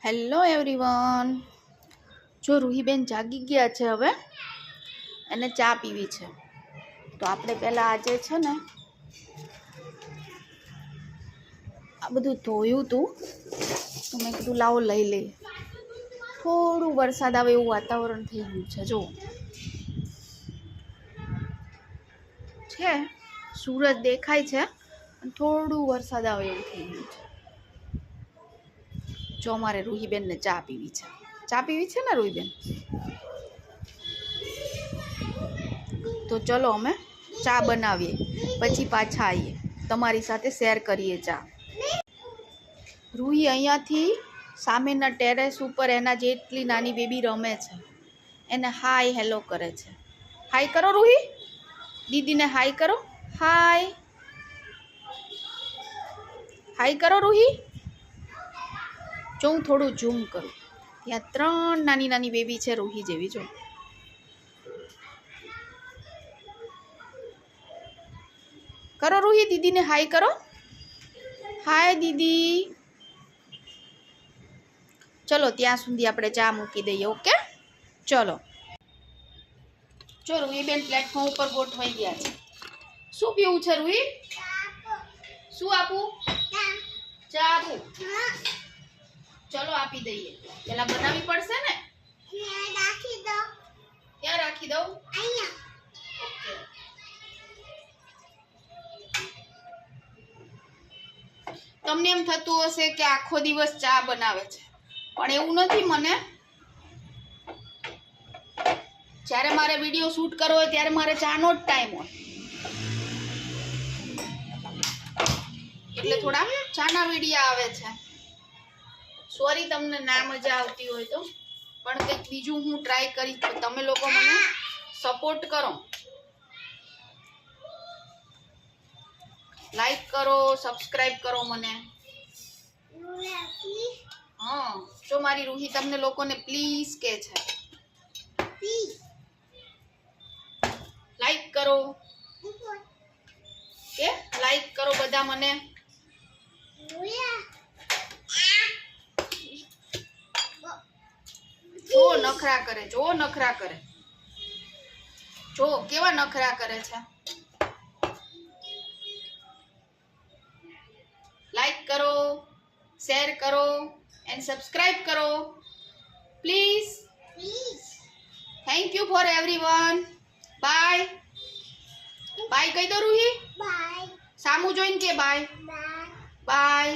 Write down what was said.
Hello everyone. જો રૂહીબેન જાગી ગયા છે, હવે એને ચા પીવી છે। તો આપણે પહેલાં આજે છે ને આ બધું ધોયું હતું, તો મેં કીધું લાવો લઈ લઈએ। થોડું વરસાદ આવે એવું વાતાવરણ થઈ ગયું છે। જો છે સૂરજ દેખાય છે, અને થોડું વરસાદ આવે એવું થઈ ગયું છે। જો અમારે રૂહીબેનને ચા પીવી છે। ચા પીવી છે ને રૂહીબેન? તો ચલો અમે ચા બનાવીએ, પછી પાછા આવીએ, તમારી સાથે શેર કરીએ ચા। રૂહી અહીંયાથી સામેના ટેરેસ ઉપર એના જેટલી નાની બેબી રમે છે, એને હાય હેલો કરે છે। હાય કરો રૂહી, દીદીને હાય કરો। હાય હાય કરો રૂહી। જો હું થોડું ઝૂમ કરું, ત્યાં 3 નાની નાની બેબી છે રૂહી જેવી। જો કરો રૂહી, દીદીને હાય કરો। હાય દીદી। ચલો ત્યાં સુધી આપણે ચા મૂકી દઈએ। ઓકે ચલો। જો રૂહીબેન પ્લેટફોર્મ ઉપર ગોઠવાઈ ગયા છે। શું પીવું છે રૂહી? શું આપું? ચા આપું? ચલો આપી દઈએ। પેલા બનાવવી પડશે ને? ક્યાં રાખી દઉં? ઓકે। તમને એમ થતું હશે કે આખો દિવસ ચા બનાવે છે, પણ એવું નથી। મને જ્યારે મારે વિડીયો શૂટ કરવો હોય ત્યારે મારે ચાનો જ ટાઈમ હોય, એટલે થોડા ચાના વિડીયા આવે છે। સોરી તમને ના મજા આવતી હોય તો, પણ કંઈક બીજું હું ટ્રાય કરીશ, તો તમે લોકો મને સપોર્ટ કરો, લાઈક કરો, સબસ્ક્રાઇબ કરો મને। હા, જો મારી રૂહી તમને લોકોને પ્લીઝ કે છે, લાઈક કરો કે લાઈક કરો બધા મને। જો નખરા કરે, જો નખરા કરે, જો કેવા નખરા કરે છે। લાઈક કરો, શેર કરો એન્ડ સબસ્ક્રાઇબ કરો please. Thank you for everyone. Bye bye કહી દો રૂહી। બાય સામુ જોઈને કે બાય બાય।